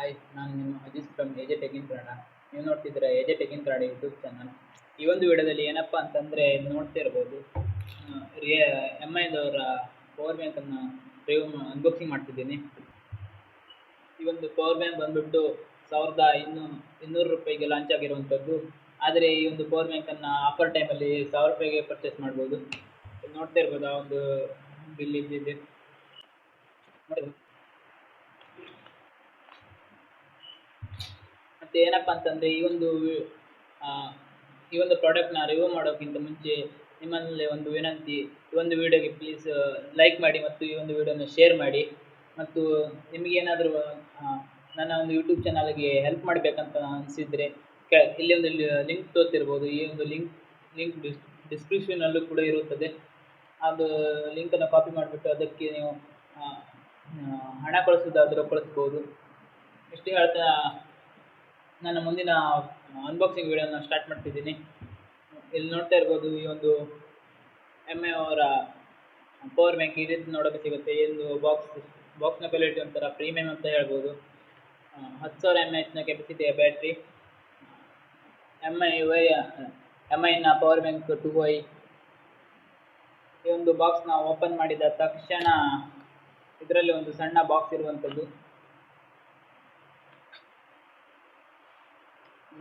Hi, ನಾನು ನಿಮ್ಮ Ajit from AJ tech in Kannada. ನೀವು ನೋಡ್ತಿದ್ದೀರಾ AJ tech in Kannada YouTube channel. ಈ ಒಂದು ವಿಡಿಯೋದಲ್ಲಿ ಏನಪ್ಪ ಅಂತಂದರೆ ನೋಡ್ತಿರ್ಬೋದು, ಎಮ್ ಐದವರ ಪವರ್ ಬ್ಯಾಂಕನ್ನು ಅನ್ಬಾಕ್ಸಿಂಗ್ ಮಾಡ್ತಿದ್ದೀನಿ. ಈ ಒಂದು ಪವರ್ ಬ್ಯಾಂಕ್ ಬಂದುಬಿಟ್ಟು 1200 ರೂಪಾಯಿಗೆ ಲಾಂಚ್ ಆಗಿರುವಂಥದ್ದು. ಆದರೆ ಈ ಒಂದು ಪವರ್ ಬ್ಯಾಂಕನ್ನು ಆಫರ್ ಟೈಮಲ್ಲಿ 1000 ರೂಪಾಯಿಗೆ ಪರ್ಚೇಸ್ ಮಾಡ್ಬೋದು. ನೋಡ್ತಾ ಇರ್ಬೋದು, ಆ ಒಂದು ಬಿಲ್ ಇದ್ದಿದೆ ನೋಡಿ. ಮತ್ತು ಏನಪ್ಪ ಅಂತಂದರೆ ಈ ಒಂದು ಪ್ರಾಡಕ್ಟ್ನ ರಿವ್ಯೂ ಮಾಡೋಕ್ಕಿಂತ ಮುಂಚೆ ನಿಮ್ಮಲ್ಲಿ ಒಂದು ವಿನಂತಿ, ಈ ಒಂದು ವಿಡಿಯೋಗೆ ಪ್ಲೀಸ್ ಲೈಕ್ ಮಾಡಿ ಮತ್ತು ಈ ಒಂದು ವಿಡಿಯೋನ ಶೇರ್ ಮಾಡಿ. ಮತ್ತು ನಿಮಗೇನಾದರೂ ನನ್ನ ಒಂದು ಯೂಟ್ಯೂಬ್ ಚಾನಲ್ಗೆ ಹೆಲ್ಪ್ ಮಾಡಬೇಕಂತ ಅನಿಸಿದರೆ ಇಲ್ಲಿ ಒಂದು ಲಿಂಕ್ ತೋರಿಸಿರ್ಬೋದು. ಈ ಒಂದು ಲಿಂಕ್ ಡಿಸ್ಕ್ರಿಪ್ಷನಲ್ಲೂ ಕೂಡ ಇರುತ್ತದೆ. ಅದು ಲಿಂಕನ್ನು ಕಾಪಿ ಮಾಡಿಬಿಟ್ಟು ಅದಕ್ಕೆ ನೀವು ಹಣ ಕಳಿಸೋದಾದರೂ ಕಳಿಸ್ಬೋದು. ಇಷ್ಟು ಹೇಳ್ತಾ ನನ್ನ ಮುಂದಿನ ಅನ್ಬಾಕ್ಸಿಂಗ್ ವಿಡಿಯೋನ ಸ್ಟಾರ್ಟ್ ಮಾಡ್ತಿದ್ದೀನಿ. ಇಲ್ಲಿ ನೋಡ್ತಾ ಇರ್ಬೋದು, ಈ ಒಂದು ಎಮ್ ಐ ಅವರ ಪವರ್ ಬ್ಯಾಂಕ್ ಈ ರೀತಿ ನೋಡೋಕ್ಕೆ ಸಿಗುತ್ತೆ. ಈ ಒಂದು ಬಾಕ್ಸ್ನ ಕ್ವಾಲಿಟಿ ಒಂಥರ ಪ್ರೀಮಿಯಮ್ ಅಂತ ಹೇಳ್ಬೋದು. 10,000 mAh ಕೆಪಾಸಿಟಿಯ ಬ್ಯಾಟ್ರಿ, ಎಮ್ ಐನ ಪವರ್ ಬ್ಯಾಂಕ್ 2i. ಈ ಒಂದು ಬಾಕ್ಸ್ನ ಓಪನ್ ಮಾಡಿದ ತಕ್ಷಣ ಇದರಲ್ಲಿ ಒಂದು ಸಣ್ಣ ಬಾಕ್ಸ್ ಇರುವಂಥದ್ದು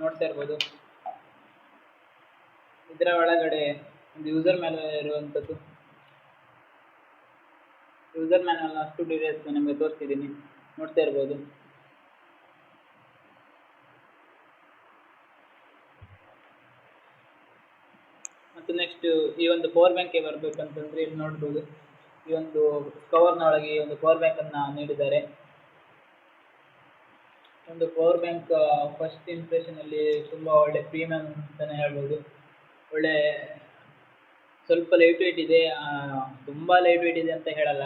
ನೋಡ್ತಾ ಇರ್ಬೋದು. ಇದರ ಒಳಗಡೆ ಒಂದು ಯೂಸರ್ ಮ್ಯಾನ್ಯಲ್ ಇರುವಂಥದ್ದು. ಯೂಸರ್ ಮ್ಯಾನ್ಯಲ್ ಅಷ್ಟು ಡೀಟೇಲ್ಸ್ ನಿಮಗೆ ತೋರಿಸ್ತಿದ್ದೀನಿ, ನೋಡ್ತಾ ಇರ್ಬೋದು. ಮತ್ತು ನೆಕ್ಸ್ಟ್ ಈ ಒಂದು ಪವರ್ ಬ್ಯಾಂಕ್ಗೆ ಬರಬೇಕಂತಂದರೆ ಇಲ್ಲಿ ನೋಡ್ಬೋದು, ಈ ಒಂದು ಕವರ್ನೊಳಗೆ ಈ ಒಂದು ಪವರ್ ಬ್ಯಾಂಕನ್ನು ನೀಡಿದ್ದಾರೆ. ಒಂದು ಪವರ್ ಬ್ಯಾಂಕ್ ಫಸ್ಟ್ ಇಂಪ್ರೆಷನಲ್ಲಿ ತುಂಬ ಒಳ್ಳೆ ಪ್ರೀಮಿಯಮ್ ಅಂತಲೇ ಹೇಳ್ಬೋದು. ಒಳ್ಳೆ ಸ್ವಲ್ಪ ಲೈಟ್ ವೆಯ್ಟ್ ಇದೆ, ತುಂಬ ಲೈಟ್ ವೆಯ್ಟ್ ಇದೆ ಅಂತ ಹೇಳಲ್ಲ,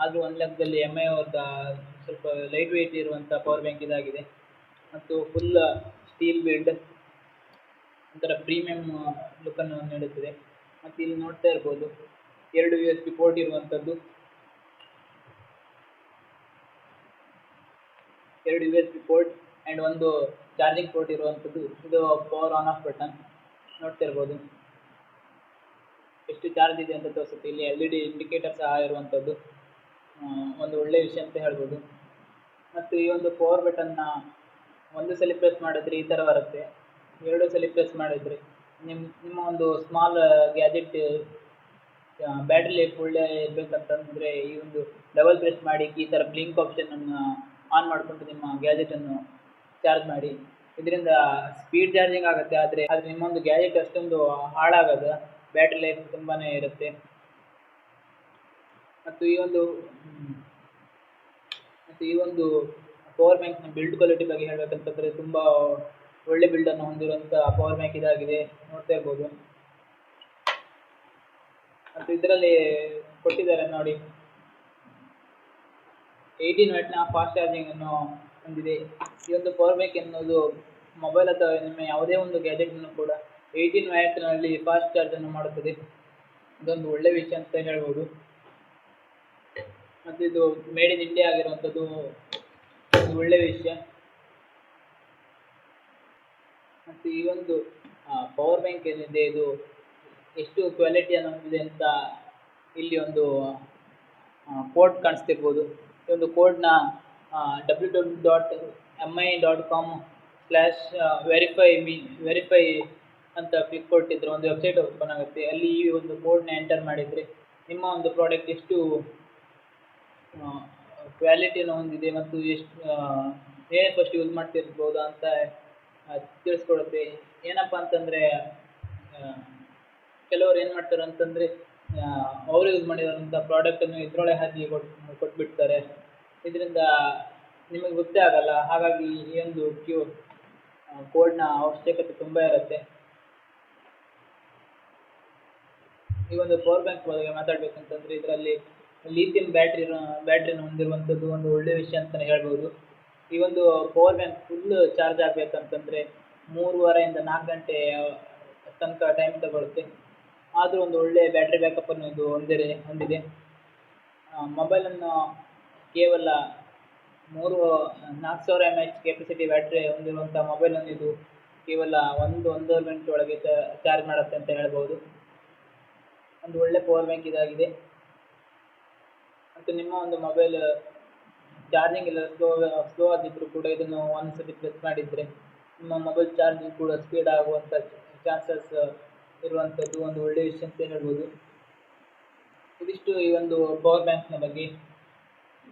ಆದರೂ ಒಂದು ಲೆಕ್ಕದಲ್ಲಿ ಎಮ್ ಐ ಅವ್ರದ್ದು ಸ್ವಲ್ಪ ಲೈಟ್ ವೆಯ್ಟ್ ಇರುವಂಥ ಪವರ್ ಬ್ಯಾಂಕ್ ಇದಾಗಿದೆ. ಮತ್ತು ಫುಲ್ ಸ್ಟೀಲ್ ಬಿಲ್ಡ್, ಒಂಥರ ಪ್ರೀಮಿಯಮ್ ಲುಕ್ಕನ್ನು ನೀಡುತ್ತದೆ. ಮತ್ತು ಇಲ್ಲಿ ನೋಡ್ತಾ ಇರ್ಬೋದು, 2 USB ಪೋರ್ಟ್ ಇರುವಂಥದ್ದು, 2 USB ಪೋರ್ಟ್ ಆ್ಯಂಡ್ ಒಂದು ಚಾರ್ಜಿಂಗ್ ಪೋರ್ಟ್ ಇರುವಂಥದ್ದು. ಇದು ಪವರ್ ಆನ್ ಆಫ್ ಬಟನ್, ನೋಡ್ತಾ ಇರ್ಬೋದು ಎಷ್ಟು ಚಾರ್ಜ್ ಇದೆ ಅಂತ ತೋರಿಸುತ್ತೆ. ಇಲ್ಲಿ LED ಇಂಡಿಕೇಟರ್ ಸಹ ಇರುವಂಥದ್ದು, ಒಂದು ಒಳ್ಳೆಯ ವಿಷಯ ಅಂತ ಹೇಳ್ಬೋದು. ಮತ್ತು ಈ ಒಂದು ಪವರ್ ಬಟನ್ನ ಒಂದು ಸಲ ಪ್ರೆಸ್ ಮಾಡಿದರೆ ಈ ಥರ ಬರುತ್ತೆ, 2 ಸಲ ಪ್ರೆಸ್ ಮಾಡಿದರೆ ನಿಮ್ಮ ಒಂದು ಸ್ಮಾಲ್ ಗ್ಯಾಜೆಟ್ ಬ್ಯಾಟ್ರಿ ಲೈಫ್ ಒಳ್ಳೆ ಇರಬೇಕಂತಂದರೆ ಈ ಒಂದು ಡಬಲ್ ಪ್ರೆಸ್ ಮಾಡಿ ಈ ಥರ ಬ್ಲಿಂಕ್ ಆಪ್ಷನನ್ನು ಆನ್ ಮಾಡಿಕೊಂಡು ನಿಮ್ಮ ಗ್ಯಾಜೆಟನ್ನು ಚಾರ್ಜ್ ಮಾಡಿ. ಇದರಿಂದ ಸ್ಪೀಡ್ ಚಾರ್ಜಿಂಗ್ ಆಗುತ್ತೆ, ಆದರೆ ನಿಮ್ಮೊಂದು ಗ್ಯಾಜೆಟ್ ಅಷ್ಟೊಂದು ಹಾಳಾಗಲ್ಲ, ಬ್ಯಾಟ್ರಿ ಲೈಫ್ ತುಂಬಾ ಇರುತ್ತೆ. ಮತ್ತು ಈ ಒಂದು ಪವರ್ ಬ್ಯಾಂಕ್ನ ಬಿಲ್ಡ್ ಕ್ವಾಲಿಟಿ ಬಗ್ಗೆ ಹೇಳಬೇಕಂತಂದರೆ ತುಂಬ ಒಳ್ಳೆ ಬಿಲ್ಡನ್ನು ಹೊಂದಿರುವಂಥ ಪವರ್ ಬ್ಯಾಂಕ್ ಇದಾಗಿದೆ, ನೋಡ್ತಾ ಇರ್ಬೋದು. ಮತ್ತು ಇದರಲ್ಲಿ ಕೊಟ್ಟಿದ್ದಾರೆ ನೋಡಿ, 18 ವ್ಯಾಟ್ನ ಫಾಸ್ಟ್ ಚಾರ್ಜಿಂಗನ್ನು ಹೊಂದಿದೆ. ಈ ಒಂದು ಪವರ್ ಬ್ಯಾಂಕ್ ಎನ್ನುವುದು ಮೊಬೈಲ್ ಅಥವಾ ನಿಮ್ಮ ಯಾವುದೇ ಒಂದು ಗ್ಯಾಜೆಟನ್ನು ಕೂಡ 18 ವ್ಯಾಟ್ನಲ್ಲಿ ಫಾಸ್ಟ್ ಚಾರ್ಜನ್ನು ಮಾಡುತ್ತದೆ. ಇದೊಂದು ಒಳ್ಳೆಯ ವಿಷಯ ಅಂತ ಹೇಳ್ಬೋದು. ಮತ್ತು ಇದು ಮೇಡ್ ಇನ್ ಇಂಡಿಯಾ ಆಗಿರುವಂಥದ್ದು ಒಂದು ಒಳ್ಳೆಯ ವಿಷಯ. ಮತ್ತು ಈ ಒಂದು ಪವರ್ ಬ್ಯಾಂಕ್ ಏನಿದೆ ಇದು ಎಷ್ಟು ಕ್ವಾಲಿಟಿಯನ್ನು ಹೊಂದಿದೆ ಅಂತ ಇಲ್ಲಿ ಒಂದು ಕೋಡ್ ಕಾಣಿಸ್ತಿರ್ಬೋದು. ಈ ಒಂದು ಕೋಡ್ನ www.mi.com/verify ಅಂತ ಕ್ಲಿಕ್ ಕೊಟ್ಟಿದ್ರೆ ಒಂದು ವೆಬ್ಸೈಟ್ ಓಪನ್ ಆಗುತ್ತೆ. ಅಲ್ಲಿ ಈ ಒಂದು ಕೋಡ್ನ ಎಂಟರ್ ಮಾಡಿದರೆ ನಿಮ್ಮ ಒಂದು ಪ್ರಾಡಕ್ಟ್ ಎಷ್ಟು ಕ್ವಾಲಿಟಿಯನ್ನು ಹೊಂದಿದೆ ಮತ್ತು ಎಷ್ಟು ಏನೇ ಫಸ್ಟ್ ಯೂಸ್ ಮಾಡ್ತಿರ್ಬೋದು ಅಂತ ತಿಳಿಸ್ಕೊಡುತ್ತೆ. ಏನಪ್ಪ ಅಂತಂದರೆ ಕೆಲವರು ಏನು ಮಾಡ್ತಾರೆ ಅಂತಂದರೆ ಅವರು ಯೂಸ್ ಮಾಡಿರೋಂಥ ಪ್ರಾಡಕ್ಟನ್ನು ಇದರೊಳಗೆ ಹಾಕಿ ಕೊಟ್ಬಿಡ್ತಾರೆ. ಇದರಿಂದ ನಿಮಗೆ ಗೊತ್ತೇ ಆಗಲ್ಲ. ಹಾಗಾಗಿ ಈ ಒಂದು ಕೋಡ್ನ ಅವಶ್ಯಕತೆ ತುಂಬ ಇರುತ್ತೆ. ಈ ಒಂದು ಪವರ್ ಬ್ಯಾಂಕ್ ಬಗ್ಗೆ ಮಾತಾಡಬೇಕಂತಂದರೆ ಇದರಲ್ಲಿ ಲಿಥಿಯಂ ಬ್ಯಾಟ್ರಿನ ಹೊಂದಿರುವಂಥದ್ದು ಒಂದು ಒಳ್ಳೆಯ ವಿಷಯ ಅಂತಲೇ ಹೇಳ್ಬೋದು. ಈ ಒಂದು ಪವರ್ ಬ್ಯಾಂಕ್ ಫುಲ್ ಚಾರ್ಜ್ ಆಗಬೇಕಂತಂದರೆ 3.5 4 ಗಂಟೆ ತನಕ ಟೈಮ್ ತಗೊಳುತ್ತೆ. ಆದರೂ ಒಂದು ಒಳ್ಳೆಯ ಬ್ಯಾಟ್ರಿ ಬ್ಯಾಕಪ್ಪನ್ನು ಇದು ಹೊಂದಿದೆ. ಮೊಬೈಲನ್ನು ಕೇವಲ 4000 ಎಮ್ ಎಚ್ ಕೆಪಾಸಿಟಿ ಬ್ಯಾಟ್ರಿ ಹೊಂದಿರುವಂಥ ಮೊಬೈಲನ್ನು ಇದು ಕೇವಲ ಒಂದೂವರೆ ಗಂಟೆ ಒಳಗೆ ಚಾರ್ಜ್ ಮಾಡುತ್ತೆ ಅಂತ ಹೇಳ್ಬೋದು. ಒಂದು ಒಳ್ಳೆ ಪವರ್ ಬ್ಯಾಂಕ್ ಇದಾಗಿದೆ. ಮತ್ತು ನಿಮ್ಮ ಒಂದು ಮೊಬೈಲ್ ಚಾರ್ಜಿಂಗ್ ಇಲ್ಲ ಸ್ಲೋ ಆಗಿದ್ದರೂ ಕೂಡ ಇದನ್ನು ಒಂದು ಸತಿ ಪ್ರೆಸ್ ಮಾಡಿದರೆ ನಿಮ್ಮ ಮೊಬೈಲ್ ಚಾರ್ಜಿಂಗ್ ಕೂಡ ಸ್ಪೀಡ್ ಆಗುವಂಥ ಚಾನ್ಸಸ್ ಇರುವಂಥದ್ದು ಒಂದು ಒಳ್ಳೆಯ ವಿಷಯ ಅಂತ ಹೇಳ್ಬೋದು. ಇದಿಷ್ಟು ಈ ಒಂದು ಪವರ್ ಬ್ಯಾಂಕ್ನ ಬಗ್ಗೆ.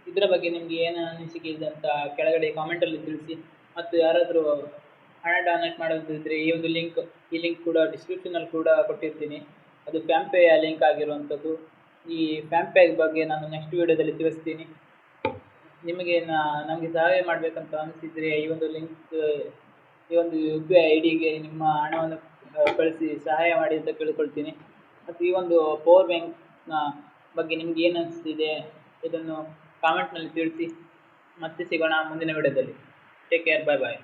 ಇದರ ಬಗ್ಗೆ ನಿಮಗೆ ಏನು ಅನಿಸಿಕೆ ಇದೆ ಅಂತ ಕೆಳಗಡೆ ಕಾಮೆಂಟಲ್ಲಿ ತಿಳಿಸಿ. ಮತ್ತು ಯಾರಾದರೂ ಹಣ ಡೊನೇಟ್ ಮಾಡೋದಿದ್ದರೆ ಈ ಲಿಂಕ್ ಕೂಡ ಡಿಸ್ಕ್ರಿಪ್ಷನಲ್ಲಿ ಕೂಡ ಕೊಟ್ಟಿರ್ತೀನಿ. ಅದು ಫ್ಯಾಂಪೇಯ ಲಿಂಕ್ ಆಗಿರುವಂಥದ್ದು. ಈ ಫ್ಯಾಂಪೇ ಬಗ್ಗೆ ನಾನು ನೆಕ್ಸ್ಟ್ ವೀಡಿಯೋದಲ್ಲಿ ತಿಳಿಸ್ತೀನಿ. ನಿಮಗೆ ನಮಗೆ ಸಹಾಯ ಮಾಡಬೇಕಂತ ಅನಿಸಿದರೆ ಈ ಒಂದು UPI ID ಗೆ ನಿಮ್ಮ ಹಣವನ್ನು ಕಳಿಸಿ ಸಹಾಯ ಮಾಡಿ ಅಂತ ಕೇಳಿಕೊಳ್ತೀನಿ. ಮತ್ತು ಈ ಒಂದು ಪವರ್ ಬ್ಯಾಂಕ್ನ ಬಗ್ಗೆ ನಿಮ್ಗೆ ಏನು ಅನಿಸ್ತಿದೆ ಇದನ್ನು ಕಾಮೆಂಟ್ನಲ್ಲಿ ತಿಳಿಸಿ. ಮತ್ತೆ ಸಿಗೋಣ ಮುಂದಿನ ವಿಡಿಯೋದಲ್ಲಿ. ಟೇಕ್ ಕೇರ್, ಬಾಯ್ ಬಾಯ್.